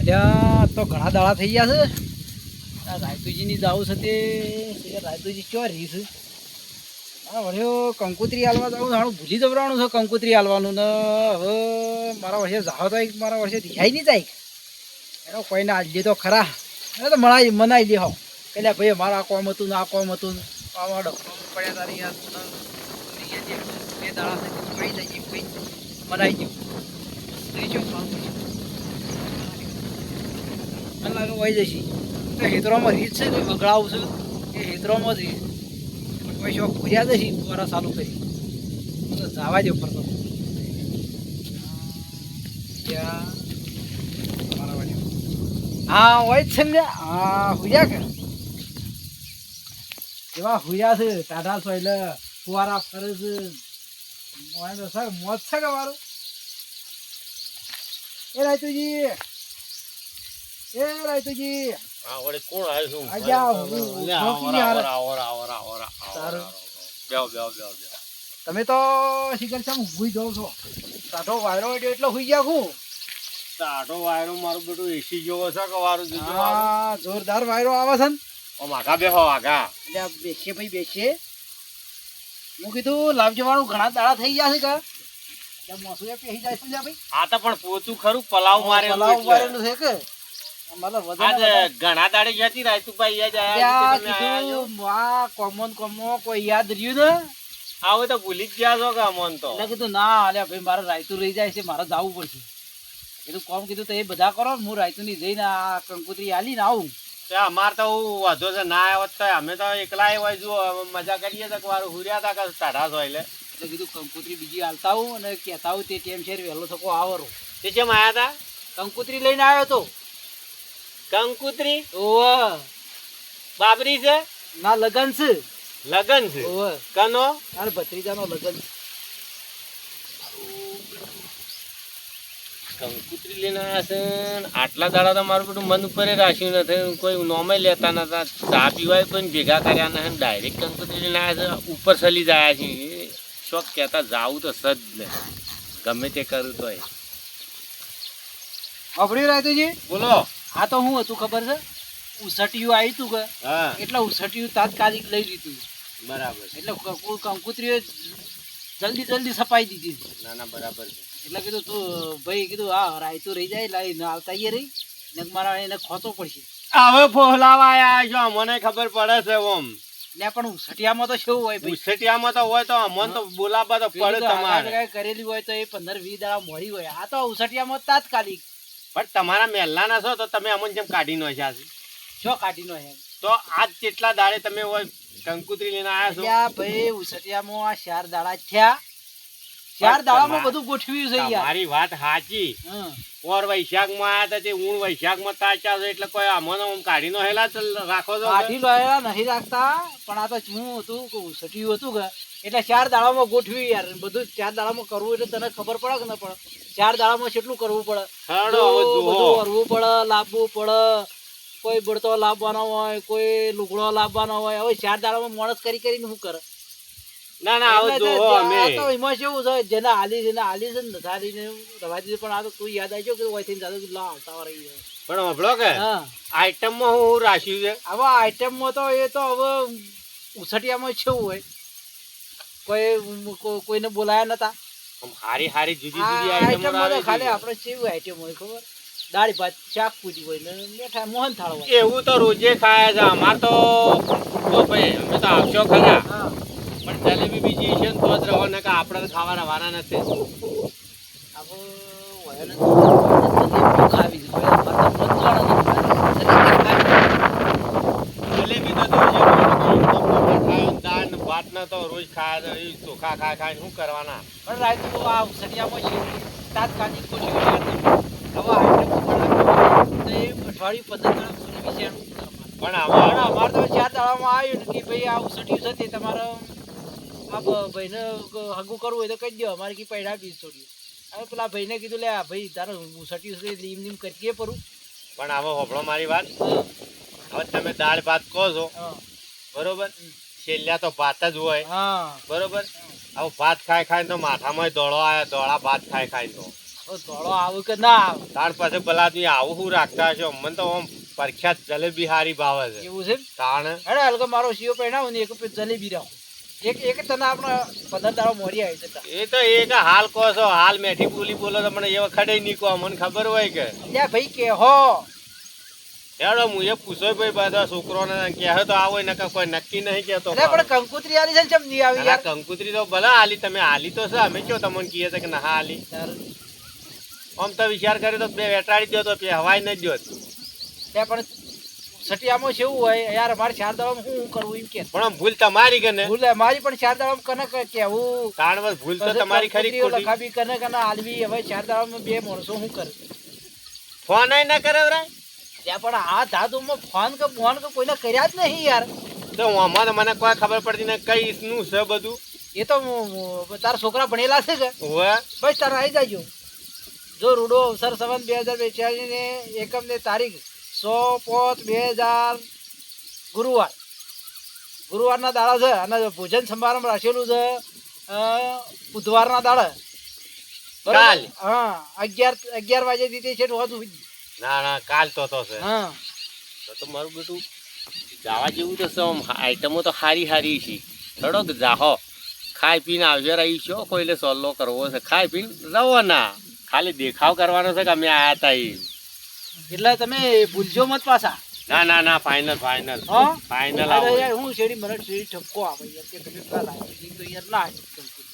અલ્યા તો ઘણા દાડા થઈ ગયા છે. આ રાયતુજીની જાવું છે તે રાયતુજી ચો રહી છે. હા વળ્યો કંકુતરી હાલવા જાઉં હાણું ભૂલી જવરાવાનું છે કંકુતરી હાલવાનું ને હવે મારા વર્ષે જાવ તો મારા વર્ષે દેખાય નહીં જાય એનો કોઈને આજે તો ખરા એને તો મનાઈ દે હો એટલે ભાઈ મારા આ કોમ હતું ને આ કોમ હતું આવા ડખો પડ્યા તારી યાર બે દાડા થઈ જાય ભાઈ મનાઈ ગયું મને લાગે વહી જશે તો હેતરોમાં રીત છે કોઈ બગડાવું છે એ હેતરોમાં જ રીત કોઈ શોખ પૂર્યા જશે દ્વારા ચાલુ કરી તો જવા દો ફરતો હા હોય જ છે ને હા હુયા કે એવા હુયા છે ટાઢા છો એટલે ફુવારા ફરે છે મોજ છે કે મારું એ રાયતુજી હા વળી કોણ આવ્યું તમે તો શિખર છે હુઈ જાવ છો ટાઢો વાયરો એટલે હુઈ ગયા હું ટાઢો વાયરો મારું બેટું એસી જેવો છે કે વારું જોરદાર વાયરો આવે છે ને આગા બેહો આગા એટલે બેસીએ ભાઈ બેસીએ હું કીધું લાવજો વાળું ઘણા દાડા થઈ ગયા છે કે મોસું એ પેહી જાય છે ભાઈ આ તો પણ પોચું ખરું પલાવ મારેલું છે કે ઘણા દાડે જતી રાયતુભાઈ કોમન કોઈ યાદ રહ્યું ને આવું તો ભૂલી જ ગયા છો કે અમન તો એટલે કીધું ના અલ્યા ભાઈ મારે રાયતું રહી જાય છે મારે જવું પડશે કીધું કોમ કીધું તો એ બધા કરો હું રાયતું ની જઈને આ કંકુતરી આલી ને આવું અમારે તો વધો છે ના આવત તો અમે તો એકલા હોય જો મજા કરીએ તો વાર હુર્યા હતા કે ટાઢા છો એટલે કીધું કંકુતરી બીજી હાલતા આવું અને કહેતા આવું તે ટેમ શેર વહેલો થકો આવરો તે કેમ આયા હતા કંકુતરી લઈને આવ્યો તો કંકુતરી ઓહ બાબરી છે ના લગન છે ઓહ કનો અરે ભત્રીજાનો લગન કંકુતરી લઈને આવ્યા છે આટલા દાડા તો મારું બધું મન ઉપર રાખ્યું નથી કોઈ નોમે લેતા નતા ચા પીવાય કોઈ ભેગા કર્યા નથી ડાયરેક્ટ કંકુતરી લઈને આવ્યા છે ઉપર ચલી જાય છે શોખ કહેતા જાવું તો સજ ને ગમે તે કરું તો અભડી રાયતુજી બોલો આ તો હું હતું ખબર છે ઉસટિયું આવ્યું તું કે એટલે ઉસટિયું તાત્કાલિક લઈ લીધું બરાબર એટલે કંકુતરીઓ જલ્દી સપાઈ દીધી ના બરાબર એટલે કીધું તું ભાઈ કીધું હા રાયતું રહી જાય લાવી આવતા રહી ને મારા એને ખોતો પડશે હવે ફોલાવા છો મને ખબર પડે છે ઓમ ને પણ ઉસટિયામાં તો શું હોય ભાઈ ઉસટિયામાં તો હોય તો મન તો બોલાવા તો પડે તમારે કરેલી હોય તો એ 15-20 દાડા મોડી હોય આ તો ઉસટિયામાં તાત્કાલિક પણ તમારા મહેલાના છો તો તમે અમને જેમ કાઢી નો છે શું કાઢી નો એમ તો આજ કેટલા દાડે તમે હોય કંકુતરી લઈને આવ્યા છો ભાઈ ઉસટિયામાં આ 4 દાડા થયા 4 દાડામાં બધું ગોઠવ્યું છે યાર મારી વાત સાચી ઓર વૈશાખમાં આયા હતા તે ઊણ વૈશાખમાં તાચ્યા છે એટલે કોઈ અમને કાઢી નો હેલા રાખો છો કાઢી લો હેલા નહીં રાખતા પણ આ તો હું હતું કે ઉસટિયું હતું કે એટલે 4 દાડામાં ગોઠવ્યું યાર બધું 4 દાડામાં કરવું એટલે તને ખબર પડે કે ન પડે 4 દાડામાં કેટલું કરવું પડે બધું કરવું પડે લાવવું પડે કોઈ બળતો લાવવાનો હોય કોઈ લુગડો લાવવાનો હોય હવે 4 દાડામાં મોણસ કરીને શું કરે ના હવે જો અમે તો એમાં કેવું છે જેને આલી છે ને નથારીને રવા દીધી પણ આ તો તું યાદ આવજો કે ઓયથી જાતો લા આવતા રહી પણ હબળો કે આઈટમમાં હું રાખ્યું છે હવે આઈટમમાં તો એ તો હવે ઉસટિયામાં કેવું હોય કોઈને બોલાયા નતા હારી જુદી આઈટમ આવે ખાલી આપણે કેવું આઈટમ હોય ખબર દાળ ભાત શાક પૂરી હોય ને મીઠા મોહન થાળ હોય એવું તો રોજે ખાય છે અમાર તો ભાઈ અમે તો આવશો ખરા પણ જલેબી બીજી છે ને તો જ રહો ને કે આપણે ખાવાના વાના નથી જલેબી તો દાળ ભાત ના તો રોજ ખાય ચોખા ખાય શું કરવાના પણ રાયતું આ સરિયામાં છે તાત્કાલિક કોશિશ હવે અઠવાડિયું 15 પણ અમારે તો 4 દાડામાં આવ્યું કે ભાઈ આ ઉસટિયું છે તમારે આ ભાઈને હગું કરવું હોય તો કહી દો અમારે કી પૈડા બીજ છોડ્યું હવે પેલા ભાઈને કીધું લે ભાઈ તારે ઉસટિયું છે લીમ કરીએ પરું પણ હવે હોભળો મારી વાત હવે તમે દાળ ભાત કહો છો બરોબર છેલ્લા તો ભાત જ હોય બરોબર હવે ભાત ખાય તો માથામાં દોડો આવ્યા દોડા ભાત ખાય તો હવે ધોળો આવું કે ના આવે તાર પાસે ભલા તું આવું હું રાખતા છો મને તો આમ પ્રખ્યાત જલેબી હારી ભાવે છે એવું છે તાણ હેડે હલકો મારો શિયો પહેરાવું ને એક જલેબી રાખો એક તને આપણે 15 દાડો મોરી આવી જતા એ તો એક હાલ કહો છો હાલ મેઠી બોલી બોલો તો મને એ વખતે નહીં કહો મને ખબર હોય કે લ્યા ભાઈ કે હો હેડો હું એ પૂછો ભાઈ બધા છોકરોને કહે તો આવો ને કોઈ નક્કી નહીં કહેતો અરે પણ કંકુતરી આલી છે ને ચમ નહીં આવી યાર કંકુતરી તો ભલા હાલી તમે હાલી તો છે અમે કયો તમને કહીએ છે કે ના હાલી આમ તો વિચાર કર્યો તો બે વેટાડી દો તો હવાઈ ન દો ત્યાં પણ સટિયામાં કેવું હોય યાર મારે 4 દાડામાં હું કરવું એમ કે પણ આમ ભૂલ તમારી કે ને ભૂલ મારી પણ 4 દાડામાં કને કેવું તાણ ભૂલ તો તમારી ખરી ખોટી લખાવી કને કને આલવી હવે 4 દાડામાં બે માણસો હું કરે ફોન ના કરે રા ત્યાં પણ આ ધાતુમાં ફોન કે કોઈને કર્યા જ નહીં યાર તો આમાં મને કોઈ ખબર પડતી ને કઈ નું છે બધું એ તો તારા છોકરા ભણેલા છે કે હોવે બસ તારે આવી જાજો જો રૂડો અવસર સંવત 2042 ને એકમ ને તારીખ 100/5/2000 ગુરુવારના દાડા છે અને ભોજન સમારંભ રાખેલું છે બુધવારના દાડા કાલ હા 11 વાગે દીધી છે હોતું ના ના કાલ તો છે હા તો મારું બેટું જવા જેવું તો સમ આઈટમો તો હારી હારી છે થોડોક જાહો ખાઈ પીને આવજો રહી છો કોઈને સોલ્લો કરવો છે ખાઈ પીને રહો ના ખાલી દેખાવ કરવાનો છે કે અમે આયા હતા એટલે તમે ભૂલજો મત પાછા ના ના ના ફાઇનલ ફાઇનલ હા ફાઇનલ અરે આવો યાર હું શેડી મને શેડી ઠપકો આવે યાર કે તમે કાલ આવી તો યાર ના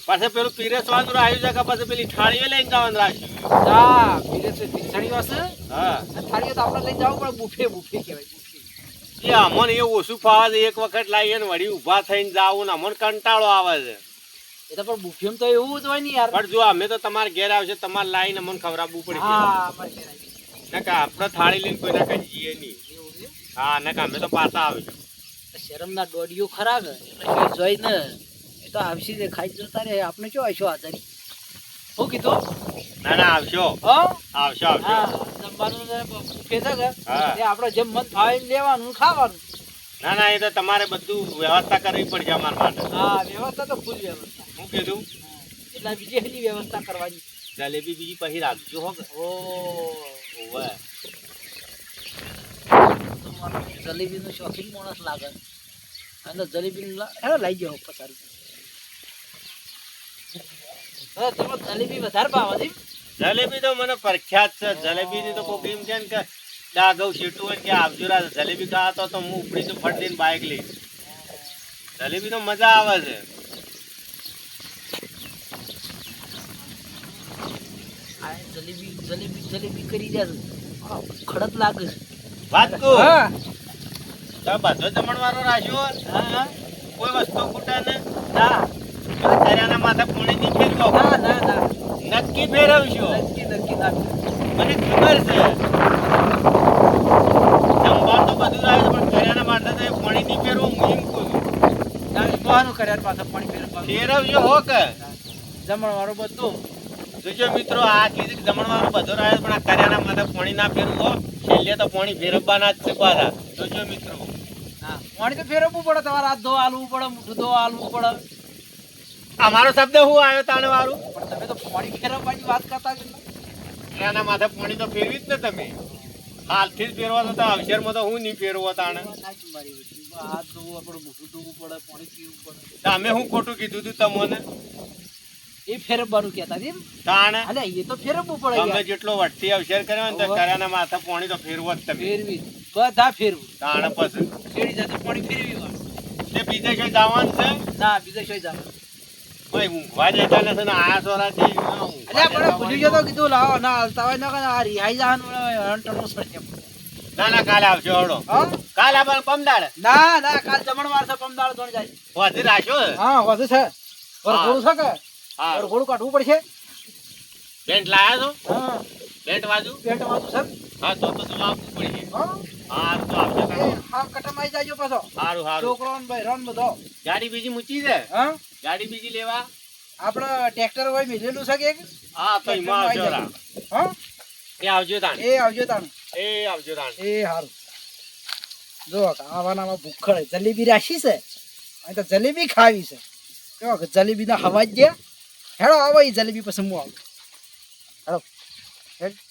પાછે પેલું પીરેસવાનું રાખ્યું છે કે પછી પેલી થાળીઓ લઈને જવાનું રાખ્યું હા પીરે તો તીસણી વાસે હા થાળીઓ તો આપણે લઈ જાવ પણ બુફે કહેવાય બુફે એ અમને એ ઓછું ફાવે છે એક વખત લાવીએ ને વળી ઊભા થઈને જાવું ને અમને કંટાળો આવે છે એ તો પણ બુફેમ તો એવું જ હોય ને યાર પણ જો અમે તો તમારે ઘેર આવશે તમારે લાવીને અમને ખવડાવવું પડશે હા બસ ના કે આપણે થાળી લઈને કોઈ ના કઈ જઈએ નહીં એવું છે હા ના કે અમે તો પાછા આવીશું શરમના દોડીઓ ખરા કે એટલે જોઈ ને એ તો આવશે ને ખાઈ જતા રે આપણે શું આવીશું આધારી શું કીધું ના ના આવશો હા આવશો આવશો હા જમવાનું બુફે છે કે હા. એ આપણે જેમ મન ફાવે એમ લેવાનું ખાવાનું ના ના એ તો તમારે બધું વ્યવસ્થા કરવી પડશે અમારા માટે હા વ્યવસ્થા તો ફૂલ વ્યવસ્થા શું કીધું એટલે બીજી બધી વ્યવસ્થા કરવાની જલેબી બીજી પછી રાખજો હો કે ઓ ઓવે જલેબીનો શોખીન માણસ લાગે અને જલેબી લઈ જાઓ પચાસ રૂપિયા તમે જલેબી વધારે ભાવે છે જલેબી તો મને પ્રખ્યાત છે જલેબી ની તો કોઈ એમ છે ને કે ડાઘવ શેટું હોય કે આવજો રા જલેબી ખાતો તો હું ઉપડી તો ફટ દઈને બાઇક લઈશ જલેબી તો મજા આવે છે આ જલેબી કરી જાય ખડક લાગે છે વાત કહું હા તો બધો જમણવારો રાખ્યો હા કોઈ વસ્તુ ખૂટે ને ના દરિયાના માથે પૂણી નહીં ફેરવો ના ના ના નક્કી ફેરવશો નક્કી ના મને ખબર છે જમવાનું તો બધું આવે છે પણ દરિયાના માથે તો પાણી નહીં ફેરવો હું એમ કહું જમવાનું કર્યા પાછા પાણી ફેરવવાનું ફેરવજો હો કે જમણવાળું બધું જોજો મિત્રો આ કીધું જમણવાનો બધો રહે પણ આ કર્યાના માથે પાણી ના ફેરવો છેલ્લે તો પાણી ફેરવવાના જ છે પાછા જોજો મિત્રો હા પાણી તો ફેરવવું પડે તમારે હાથ ધો આલવું પડે મોઢું ધો આલવું પડે અમારો શબ્દ હું આવ્યો તાણે વાળું પણ તમે તો પાણી ફેરવવાની વાત કરતા જ નથી. કર્યાના માથે પાણી તો ફેરવી જ ને તમે હાલથી જ ફેરવા તો અવસરમાં તો હું નહીં ફેરવો તાણે સાચી મારી વસ્તુ. હાથ ધોવું આપણે મોઢું ધોવું પડે પાણી પીવું પડે તો અમે હું ખોટું કીધું તું તમને એ ફેરવવાનું કહેતા હતી એમ? તાણે અલે એ તો ફેરવવું પડે તમે યાર. જેટલો વટથી અવસર કર્યો ને તો કર્યાના માથે પાણી તો ફેરવો જ તમે ફેરવી બધા ફેરવું તાણે પછી શેરડી જાય તો પાણી ફેરવી વાળું. તે બીજે કઈ જવાનું છે ના બીજા શોય જવાનું. ભાઈ ઊંઘવા જતા નથી ને આ સોરાથી અલ્યા પણ ભૂલી ગયો તો કીધું લાવો ના હાલતા હોય ના આ રિહાઈ જવાનું હંટનો સળે. ના ના કાલે આવશો હળો હા કાલે આપણે પમદાડ ના ના કાલ જમણવાર છે પમદાળ ધોણ જાય. વધી રાખ્યો હા વધુ છે વરઘોડું છે કે હા વરઘોડું કાઢવું પડશે. પેન્ટ લાયા છો હા પેન્ટ બાજુ પેટ વાળું છે. હા તો આપવું પડશે હા હા તો આવજો એ હા કટમાઈ જાજો પાછો સારું સારું છોકરો ને ભાઈ રન બધો. ગાડી બીજી મૂકી છે હા ગાડી બીજી લેવા આપણે ટ્રેક્ટર હોય મેલેલું છે કે એક? હા તો એમાં આવજો રા હા એ આવજો તાણ એ આવજો તાણ એ આવજો તાણ એ સારું. જો આવાનામાં ભૂખડ જલેબી રાખી છે અહીં તો જલેબી ખાવી છે કેવો કે જલેબીના હવા જ ગયા હેડો આવો એ જલેબી પછી હું આવું હેડો હેડ